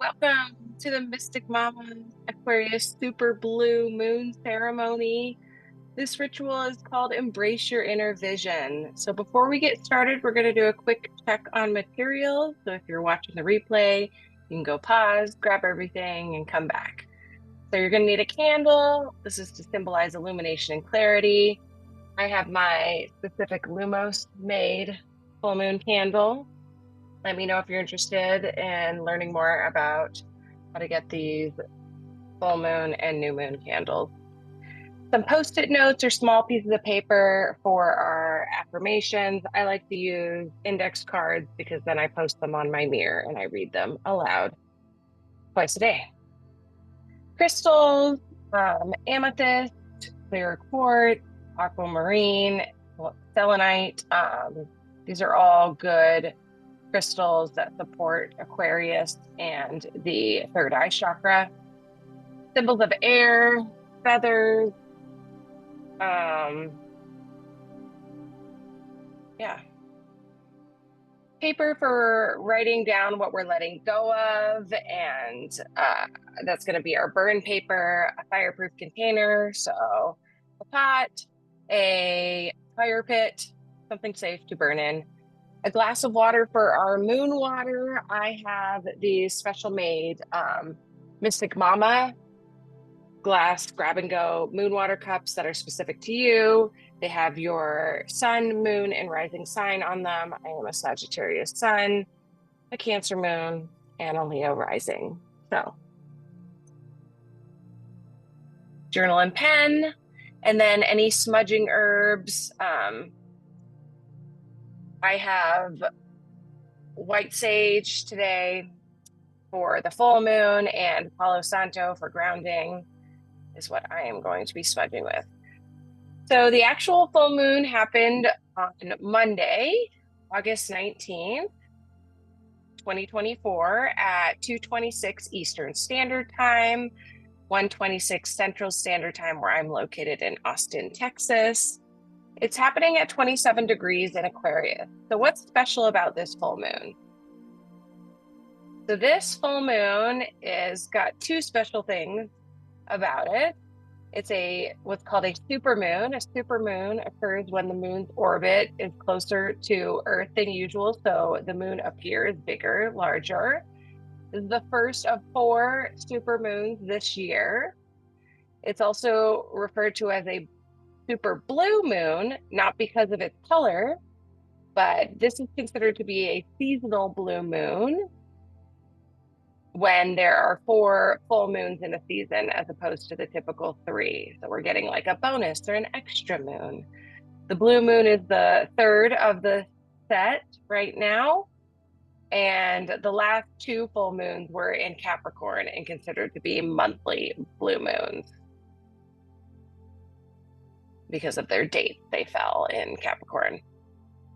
Welcome to the Mystic Mama Aquarius Super Blue Moon ceremony. This ritual is called Embrace Your Inner Vision. So before we get started, we're going to do a quick check on materials. So if you're watching the replay, you can go pause, grab everything, and come back. So you're going to need a candle. This is to symbolize illumination and clarity. I have my specific Lumos made full moon candle. Let me know if you're interested in learning more about how to get these full moon and new moon candles. Some post-it notes or small pieces of paper for our affirmations. I like to use index cards because then I post them on my mirror and I read them aloud twice a day. Crystals, amethyst, clear quartz, aquamarine, selenite. These are all good crystals that support Aquarius and the third eye chakra. Symbols of air, feathers, paper for writing down what we're letting go of, and that's going to be our burn paper, a fireproof container, so a pot, a fire pit, something safe to burn in, a glass of water for our moon water. I have these special made Mystic Mama glass grab and go moon water cups that are specific to you. They have your sun, moon, and rising sign on them. I am a Sagittarius sun, a Cancer moon, and a Leo rising. So journal and pen, and then any smudging herbs. I have white sage today for the full moon, and Palo Santo for grounding is what I am going to be smudging with. So the actual full moon happened on Monday, August 19th, 2024 at 2:26 Eastern Standard Time, 1:26 Central Standard Time, where I'm located in Austin, Texas. It's happening at 27 degrees in Aquarius. So what's special about this full moon? So this full moon is got two special things about it. It's what's called a super moon. A super moon occurs when the moon's orbit is closer to Earth than usual, so the moon appears bigger, larger. This is the first of 4 super moons this year. It's also referred to as a super blue moon, not because of its color, but this is considered to be a seasonal blue moon when there are 4 full moons in a season as opposed to the typical 3. So we're getting like a bonus or an extra moon. The blue moon is the third of the set right now. And the last 2 full moons were in Capricorn and considered to be monthly blue moons because of their date. They fell in Capricorn.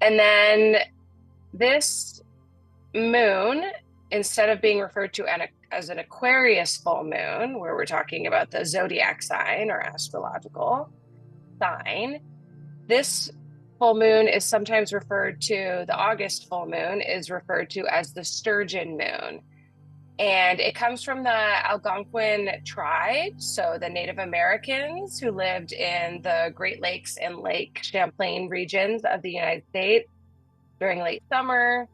And then this moon, instead of being referred to as an Aquarius full moon, where we're talking about the zodiac sign or astrological sign, this full moon is sometimes referred to, the August full moon is referred to as the sturgeon moon. And it comes from the Algonquin tribe, so the Native Americans who lived in the Great Lakes and Lake Champlain regions of the United States during late summer,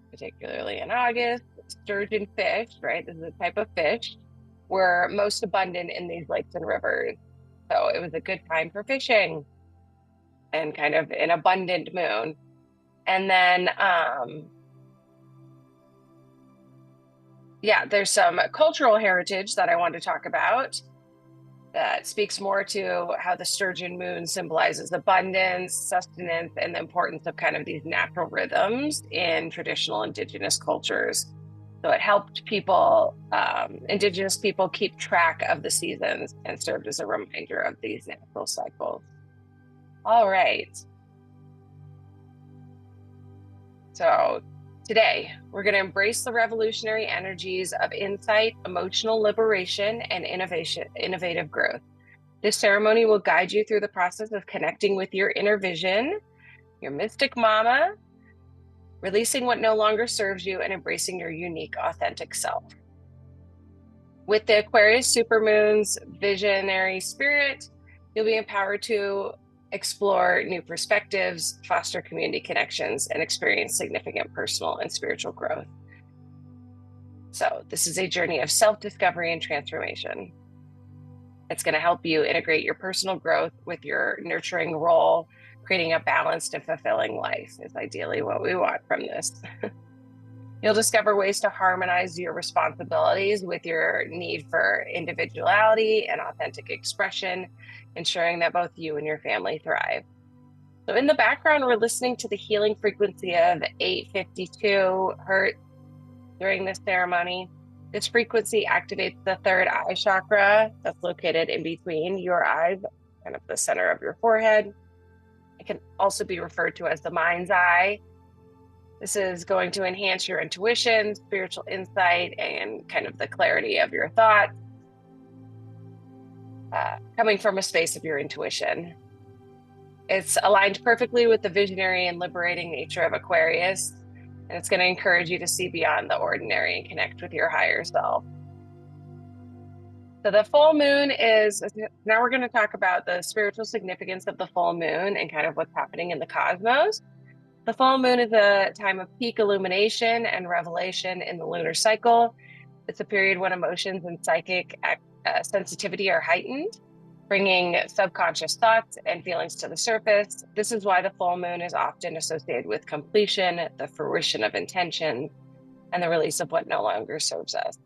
particularly in August. Sturgeon fish, right? This is a type of fish, were most abundant in these lakes and rivers. So it was a good time for fishing and kind of an abundant moon. And then, there's some cultural heritage that I want to talk about that speaks more to how the sturgeon moon symbolizes abundance, sustenance, and the importance of kind of these natural rhythms in traditional indigenous cultures. So it helped people, indigenous people, keep track of the seasons and served as a reminder of these natural cycles. All right. So today, we're going to embrace the revolutionary energies of insight, emotional liberation, and innovative growth. This ceremony will guide you through the process of connecting with your inner vision, your mystic mama, releasing what no longer serves you, and embracing your unique, authentic self. With the Aquarius Super Moon's visionary spirit, you'll be empowered to explore new perspectives, foster community connections, and experience significant personal and spiritual growth. So this is a journey of self-discovery and transformation. It's going to help you integrate your personal growth with your nurturing role. Creating a balanced and fulfilling life is ideally what we want from this. You'll discover ways to harmonize your responsibilities with your need for individuality and authentic expression, ensuring that both you and your family thrive. So in the background, we're listening to the healing frequency of 852 hertz during this ceremony. This frequency activates the third eye chakra that's located in between your eyes, kind of the center of your forehead. It can also be referred to as the mind's eye. This is going to enhance your intuition, spiritual insight, and kind of the clarity of your thoughts, coming from a space of your intuition. It's aligned perfectly with the visionary and liberating nature of Aquarius, and it's going to encourage you to see beyond the ordinary and connect with your higher self. So the full moon is, now we're going to talk about the spiritual significance of the full moon and kind of what's happening in the cosmos. The full moon is a time of peak illumination and revelation in the lunar cycle. It's a period when emotions and psychic sensitivity are heightened, bringing subconscious thoughts and feelings to the surface. This is why the full moon is often associated with completion, the fruition of intention, and the release of what no longer serves us.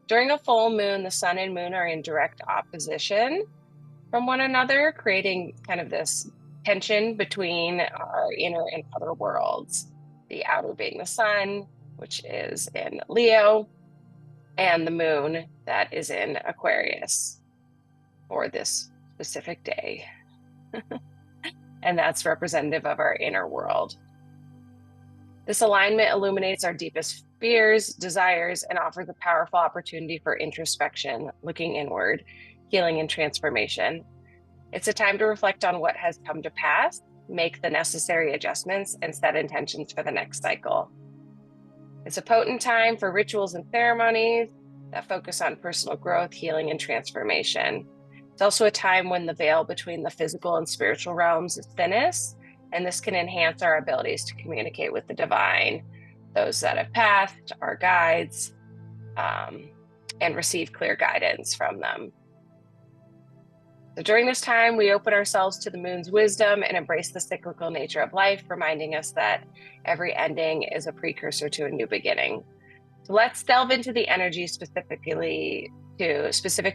During a full moon, the sun and moon are in direct opposition from one another, creating kind of this tension between our inner and outer worlds. The outer being the sun, which is in Leo, and the moon that is in Aquarius for this specific day. And that's representative of our inner world. This alignment illuminates our deepest fears, desires, and offers a powerful opportunity for introspection, looking inward, healing, and transformation. It's a time to reflect on what has come to pass, make the necessary adjustments, and set intentions for the next cycle. It's a potent time for rituals and ceremonies that focus on personal growth, healing, and transformation. It's also a time when the veil between the physical and spiritual realms is thinnest, and this can enhance our abilities to communicate with the divine, those that have passed, our guides, and receive clear guidance from them. So during this time, we open ourselves to the moon's wisdom and embrace the cyclical nature of life, reminding us that every ending is a precursor to a new beginning. So let's delve into the energy specific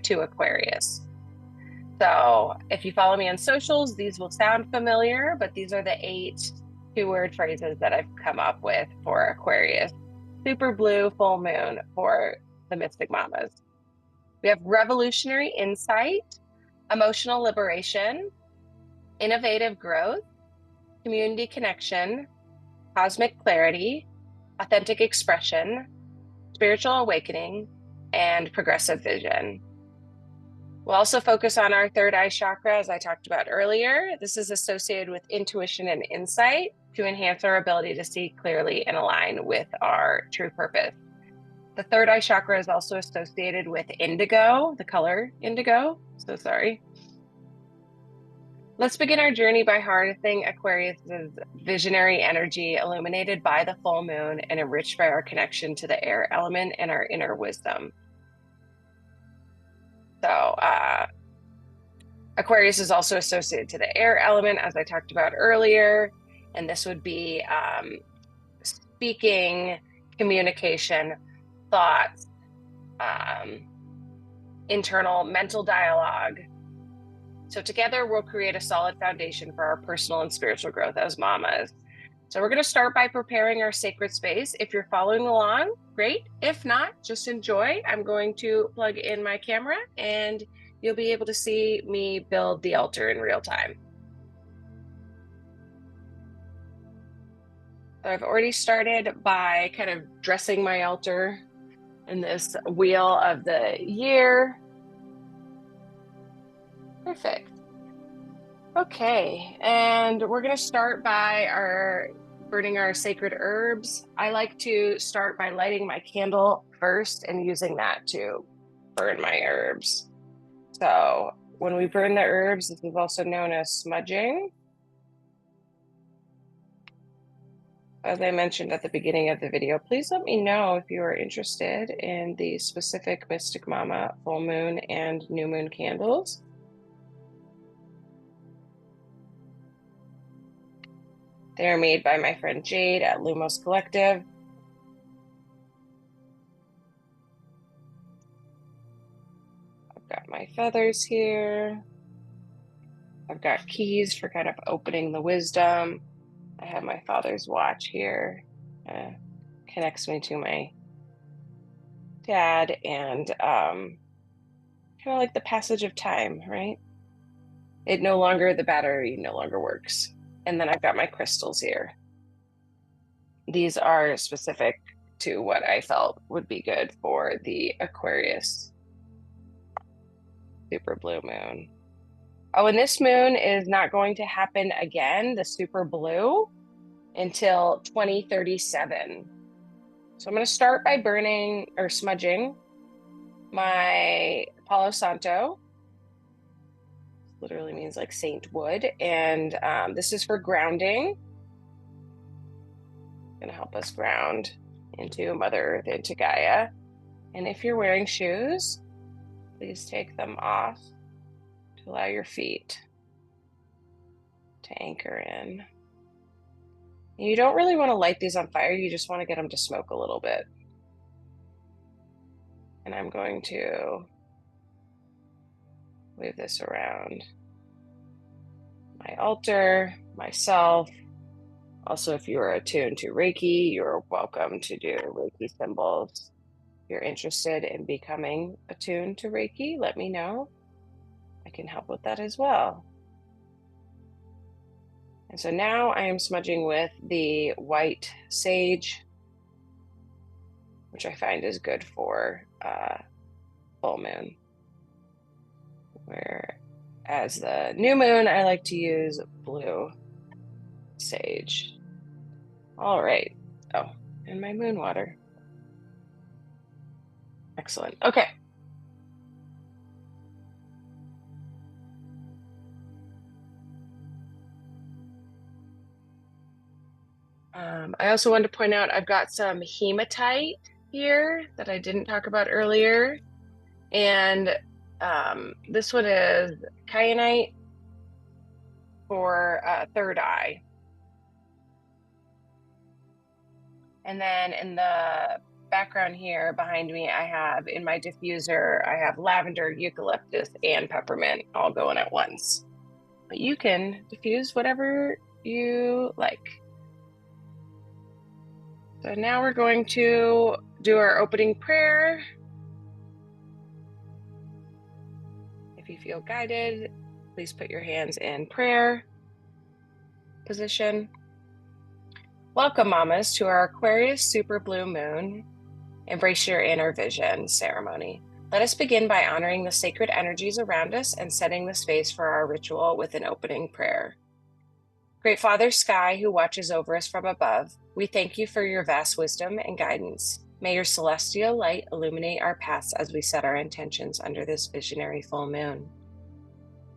to Aquarius. So if you follow me on socials, these will sound familiar, but these are the 8 two-word phrases that I've come up with for Aquarius Super Blue Full Moon for the Mystic Mamas. We have revolutionary insight, emotional liberation, innovative growth, community connection, cosmic clarity, authentic expression, spiritual awakening, and progressive vision. We'll also focus on our third eye chakra, as I talked about earlier. This is associated with intuition and insight to enhance our ability to see clearly and align with our true purpose. The third eye chakra is also associated with indigo, the color indigo. So sorry. Let's begin our journey by harnessing Aquarius's visionary energy illuminated by the full moon and enriched by our connection to the air element and our inner wisdom. So Aquarius is also associated to the air element, as I talked about earlier, and this would be speaking, communication, thoughts, internal mental dialogue. So together we'll create a solid foundation for our personal and spiritual growth as mamas. So we're going to start by preparing our sacred space. If you're following along, great. If not, just enjoy. I'm going to plug in my camera and you'll be able to see me build the altar in real time. So I've already started by kind of dressing my altar in this wheel of the year. Perfect. Okay, and we're going to start by burning our sacred herbs. I like to start by lighting my candle first and using that to burn my herbs. So when we burn the herbs, this is also known as smudging. As I mentioned at the beginning of the video, please let me know if you are interested in the specific Mystic Mama full moon and new moon candles. They are made by my friend Jade at Lumos Collective. I've got my feathers here. I've got keys for kind of opening the wisdom. I have my father's watch here. Connects me to my dad, and kind of like the passage of time, right? The battery no longer works. And then I've got my crystals here. These are specific to what I felt would be good for the Aquarius Super Blue Moon. Oh, and this moon is not going to happen again, the super blue, until 2037. So I'm going to start by burning or smudging my Palo Santo. Literally means like saint wood. And this is for grounding. Going to help us ground into Mother Earth, into Gaia. And if you're wearing shoes, please take them off to allow your feet to anchor in. You don't really want to light these on fire. You just want to get them to smoke a little bit. And I'm going to wave this around my altar, myself. Also, if you are attuned to Reiki, you're welcome to do Reiki symbols. If you're interested in becoming attuned to Reiki, let me know. I can help with that as well. And so now I am smudging with the white sage, which I find is good for full moon. Whereas the new moon, I like to use blue sage. All right. Oh, and my moon water. Excellent. Okay. I also wanted to point out I've got some hematite here that I didn't talk about earlier. And this one is kyanite for third eye. And then in the background here behind me, I have in my diffuser, I have lavender, eucalyptus, and peppermint all going at once. But you can diffuse whatever you like. So now we're going to do our opening prayer. If you feel guided, please put your hands in prayer position. Welcome, mamas, to our Aquarius Super Blue Moon Embrace Your Inner Vision ceremony. Let us begin by honoring the sacred energies around us and setting the space for our ritual with an opening prayer. Great Father Sky, who watches over us from above, we thank you for your vast wisdom and guidance. May your celestial light illuminate our paths as we set our intentions under this visionary full moon.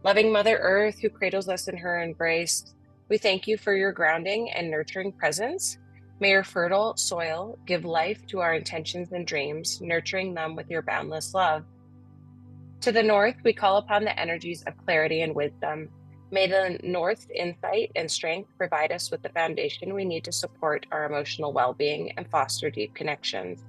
Loving Mother Earth, who cradles us in her embrace, we thank you for your grounding and nurturing presence. May your fertile soil give life to our intentions and dreams, nurturing them with your boundless love. To the north, we call upon the energies of clarity and wisdom. May the North's insight and strength provide us with the foundation we need to support our emotional well-being and foster deep connections.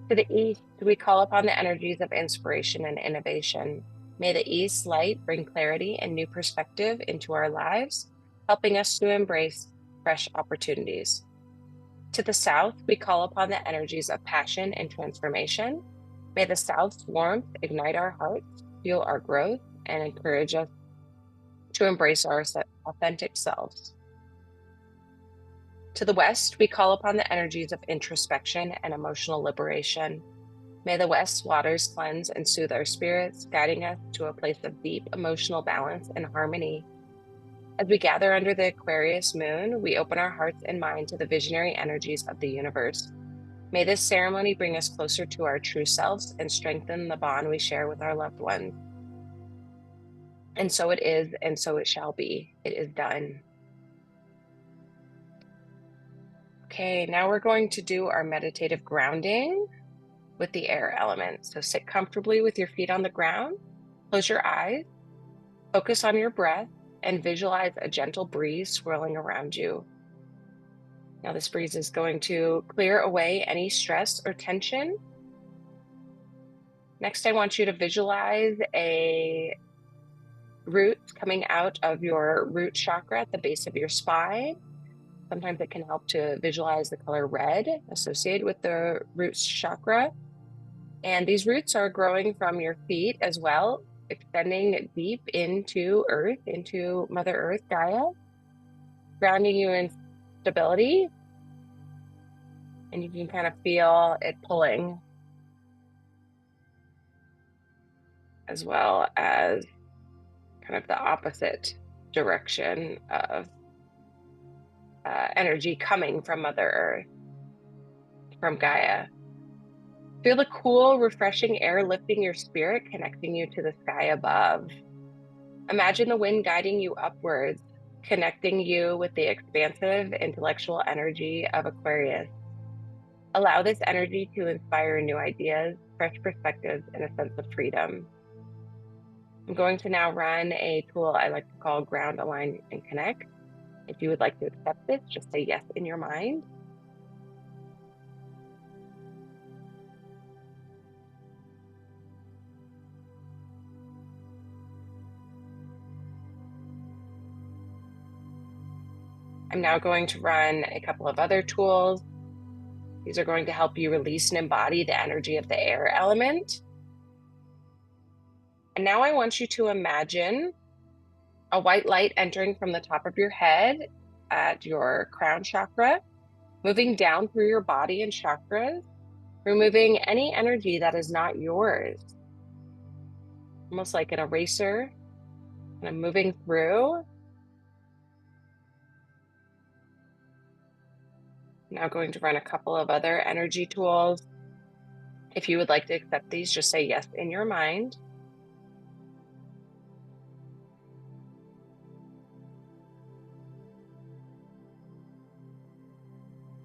To the East, we call upon the energies of inspiration and innovation. May the East light bring clarity and new perspective into our lives, helping us to embrace fresh opportunities. To the South, we call upon the energies of passion and transformation. May the South's warmth ignite our hearts, fuel our growth, and encourage us to embrace our authentic selves. To the West, we call upon the energies of introspection and emotional liberation. May the West's waters cleanse and soothe our spirits, guiding us to a place of deep emotional balance and harmony. As we gather under the Aquarius moon, we open our hearts and mind to the visionary energies of the universe. May this ceremony bring us closer to our true selves and strengthen the bond we share with our loved ones. And so it is, and so it shall be. It is done. Okay, now we're going to do our meditative grounding with the air element. So sit comfortably with your feet on the ground, close your eyes, focus on your breath, and visualize a gentle breeze swirling around you. Now this breeze is going to clear away any stress or tension. Next, I want you to visualize a root coming out of your root chakra at the base of your spine. Sometimes it can help to visualize the color red associated with the root chakra. And these roots are growing from your feet as well, extending deep into Earth, into Mother Earth, Gaia, grounding you in stability. And you can kind of feel it pulling, as well as kind of the opposite direction of energy coming from Mother Earth, from Gaia. Feel the cool, refreshing air lifting your spirit, connecting you to the sky above. Imagine the wind guiding you upwards, connecting you with the expansive intellectual energy of Aquarius. Allow this energy to inspire new ideas, fresh perspectives, and a sense of freedom. I'm going to now run a tool I like to call Ground, Align, and Connect. If you would like to accept this, just say yes in your mind. I'm now going to run a couple of other tools. These are going to help you release and embody the energy of the air element. And now I want you to imagine a white light entering from the top of your head at your crown chakra, moving down through your body and chakras, removing any energy that is not yours. Almost like an eraser, and I'm moving through. Now going to run a couple of other energy tools. If you would like to accept these, just say yes in your mind.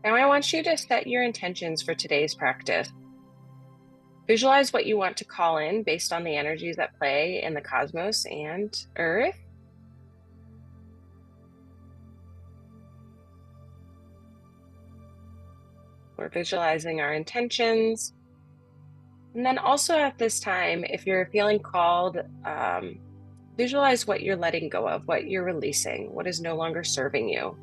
Now I want you to set your intentions for today's practice. Visualize what you want to call in based on the energies at play in the cosmos and Earth. We're visualizing our intentions. And then also at this time, if you're feeling called, visualize what you're letting go of, what you're releasing, what is no longer serving you.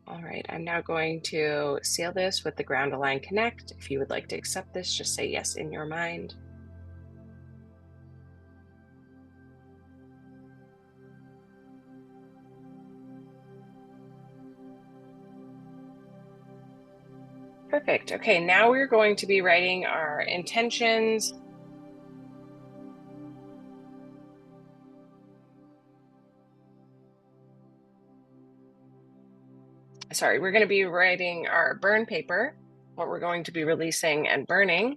All right, I'm now going to seal this with the Ground, Align, Connect. If you would like to accept this, just say yes in your mind. Perfect. Okay, now we're going to be writing our intentions. Sorry, we're going to be writing our burn paper, what we're going to be releasing and burning.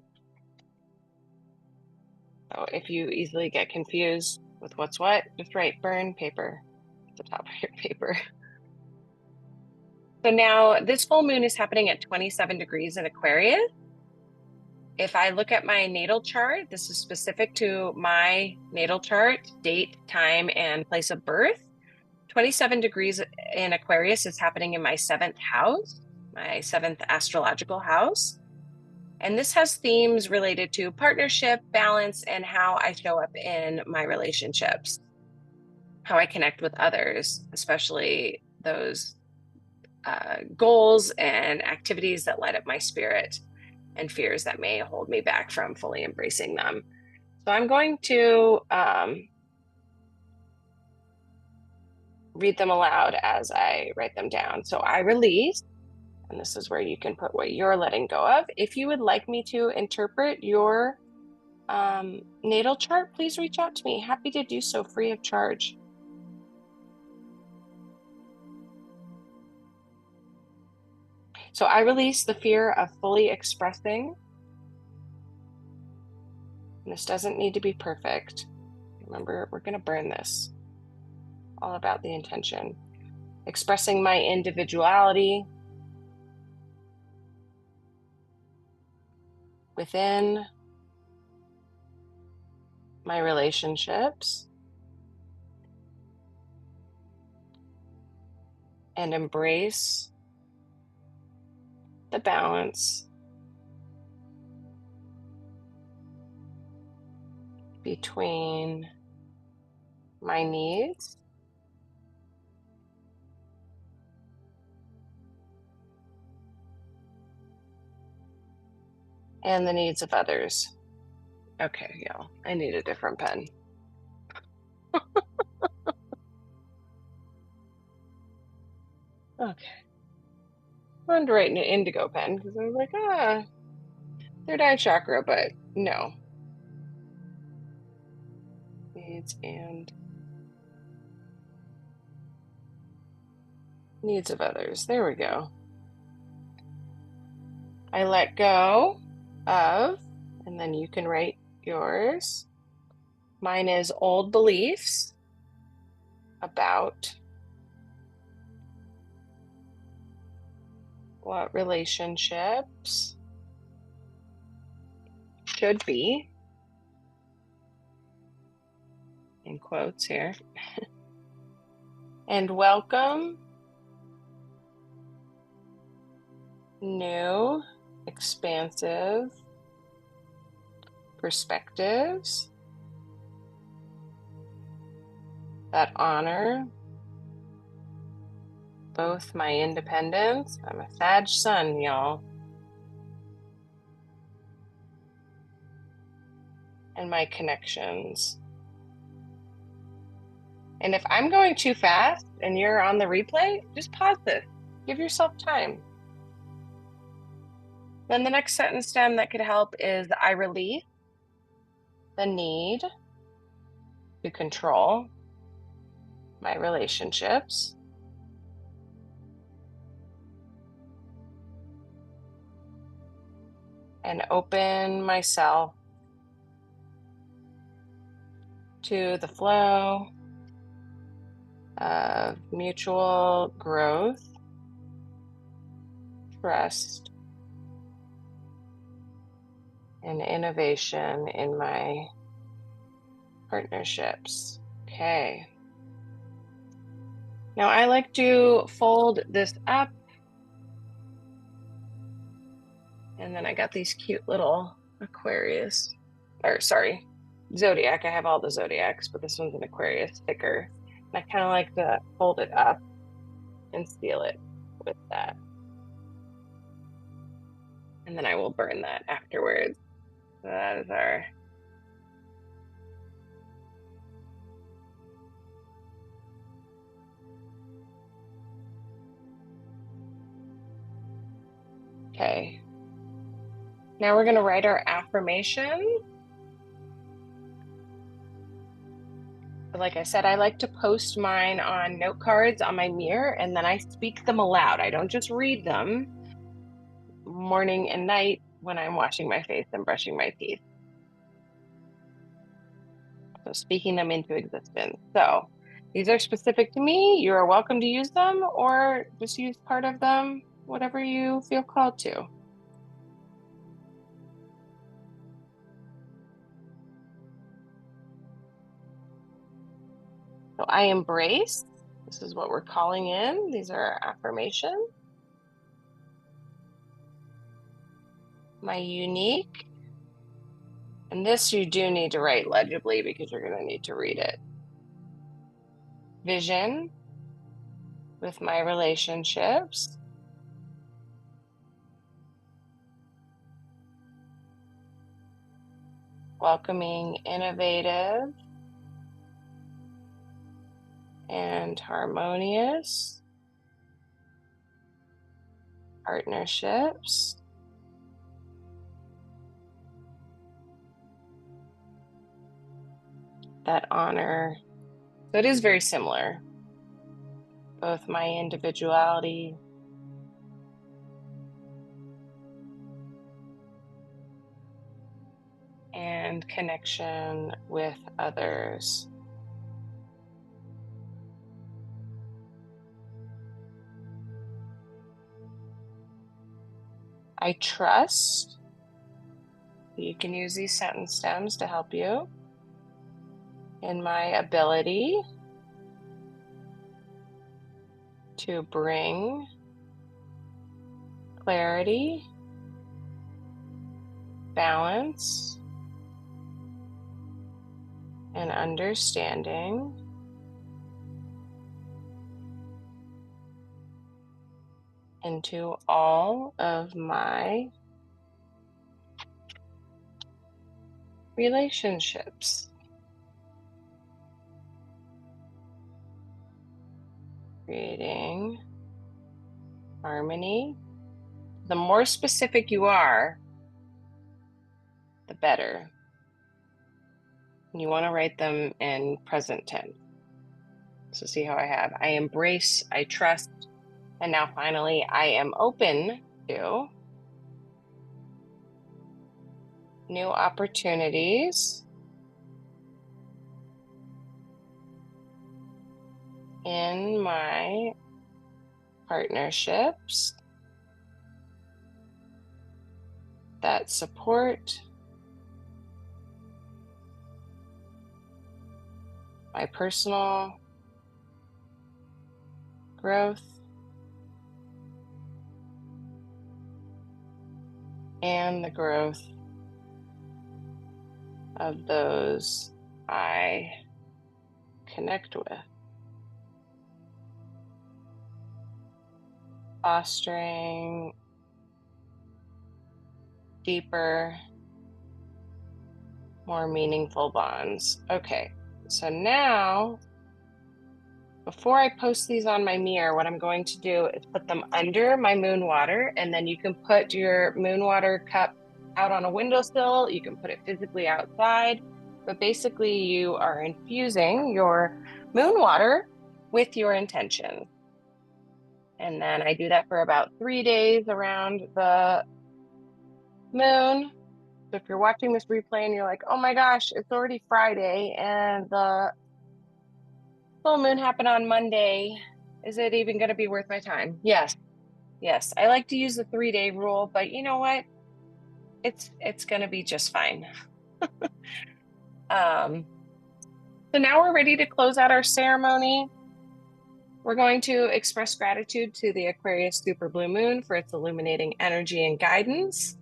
So if you easily get confused with what's what, just write burn paper at the top of your paper. So now this full moon is happening at 27 degrees in Aquarius. If I look at my natal chart, this is specific to my natal chart, date, time, and place of birth. 27 degrees in Aquarius is happening in my 7th house, my 7th astrological house. And this has themes related to partnership, balance, and how I show up in my relationships, how I connect with others, especially those goals and activities that light up my spirit and fears that may hold me back from fully embracing them. So I'm going to read them aloud as I write them down. So I release, and this is where you can put what you're letting go of. If you would like me to interpret your natal chart, please reach out to me. Happy to do so free of charge. So I release the fear of fully expressing. And this doesn't need to be perfect. Remember, we're going to burn this. All about the intention. Expressing my individuality within my relationships and embrace the balance between my needs and the needs of others. Okay, y'all, I need a different pen. Okay. I wanted to write an indigo pen because I was like, third eye chakra, but no. Needs and needs of others. There we go. I let go of, and then you can write yours. Mine is old beliefs about what relationships should be, in quotes here, and welcome new, expansive perspectives that honor both my independence. I'm a Sag sun, y'all. And my connections. And if I'm going too fast and you're on the replay, just pause this. Give yourself time. Then the next sentence stem that could help is I release the need to control my relationships and open myself to the flow of mutual growth, trust, and innovation in my partnerships. Okay. Now I like to fold this up. And then I got these cute little Aquarius, or sorry, Zodiac. I have all the Zodiacs, but this one's an Aquarius sticker. And I kind of like to fold it up and seal it with that. And then I will burn that afterwards. So that is our okay. Now we're going to write our affirmation. But like I said, I like to post mine on note cards on my mirror, and then I speak them aloud. I don't just read them morning and night when I'm washing my face and brushing my teeth. So speaking them into existence. So these are specific to me. You are welcome to use them or just use part of them, whatever you feel called to. So I embrace, this is what we're calling in. These are our affirmations. My unique, and this you do need to write legibly because you're going to need to read it. Vision with my relationships. Welcoming, innovative, and harmonious partnerships. that honor. So it is very similar, both my individuality and connection with others. I trust. You can use these sentence stems to help you in my ability to bring clarity, balance, and understanding into all of my relationships. Creating harmony. The more specific you are, the better. You want to write them in present tense. So see how I have, I embrace, I trust, and now finally, I am open to new opportunities in my partnerships that support my personal growth and the growth of those I connect with. Fostering deeper, more meaningful bonds. Okay, so now, before I post these on my mirror, what I'm going to do is put them under my moon water, and then you can put your moon water cup out on a windowsill. You can put it physically outside, but basically you are infusing your moon water with your intention. And then I do that for about 3 days around the moon. So if you're watching this replay and you're like, oh my gosh, it's already Friday and the full moon happened on Monday, is it even going to be worth my time? Yes. I like to use the 3-day rule, but you know what? It's going to be just fine. So now we're ready to close out our ceremony. We're going to express gratitude to the Aquarius Super Blue Moon for its illuminating energy and guidance.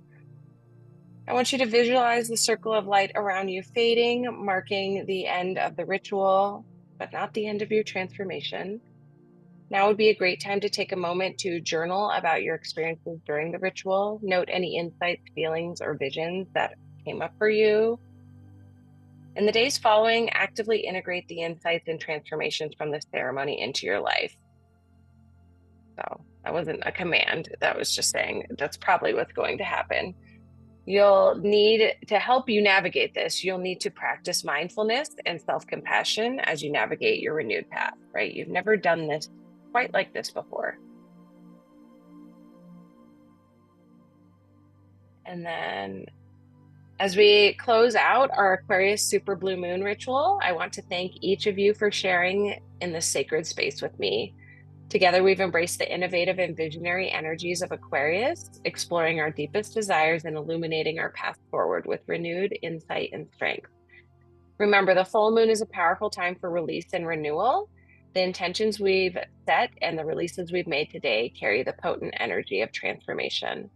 I want you to visualize the circle of light around you fading, marking the end of the ritual, but not the end of your transformation. Now would be a great time to take a moment to journal about your experiences during the ritual. Note any insights, feelings, or visions that came up for you. In the days following, actively integrate the insights and transformations from the ceremony into your life. So that wasn't a command. That was just saying that's probably what's going to happen. You'll need to help you navigate this. You'll need to practice mindfulness and self-compassion as you navigate your renewed path, right? You've never done this quite like this before. And then as we close out our Aquarius Super Blue Moon ritual, I want to thank each of you for sharing in this sacred space with me. Together, we've embraced the innovative and visionary energies of Aquarius, exploring our deepest desires and illuminating our path forward with renewed insight and strength. Remember, the full moon is a powerful time for release and renewal. The intentions we've set and the releases we've made today carry the potent energy of transformation.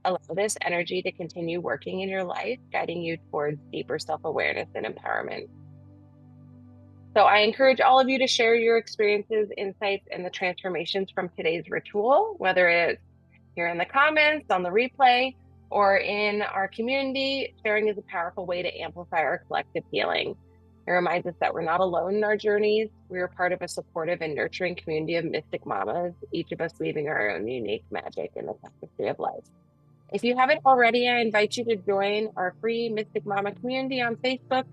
Allow this energy to continue working in your life, guiding you towards deeper self-awareness and empowerment. So I encourage all of you to share your experiences, insights, and the transformations from today's ritual, whether it's here in the comments, on the replay, or in our community. Sharing is a powerful way to amplify our collective healing. It reminds us that we're not alone in our journeys. We are part of a supportive and nurturing community of mystic mamas, each of us weaving our own unique magic in the tapestry of life. If you haven't already, I invite you to join our free Mystic Mama community on Facebook.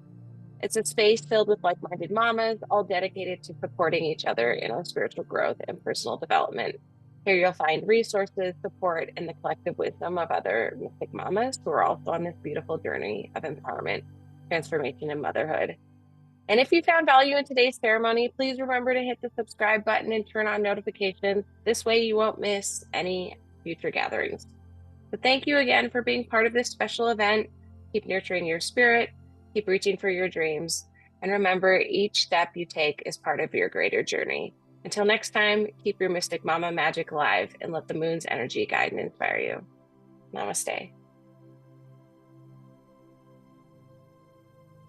It's a space filled with like-minded mamas, all dedicated to supporting each other in our spiritual growth and personal development. Here you'll find resources, support, and the collective wisdom of other mystic mamas who are also on this beautiful journey of empowerment, transformation, and motherhood. And if you found value in today's ceremony, please remember to hit the subscribe button and turn on notifications. This way you won't miss any future gatherings. So thank you again for being part of this special event. Keep nurturing your spirit, keep reaching for your dreams, and remember, each step you take is part of your greater journey. Until next time, keep your mystic mama magic alive and let the moon's energy guide and inspire you. Namaste.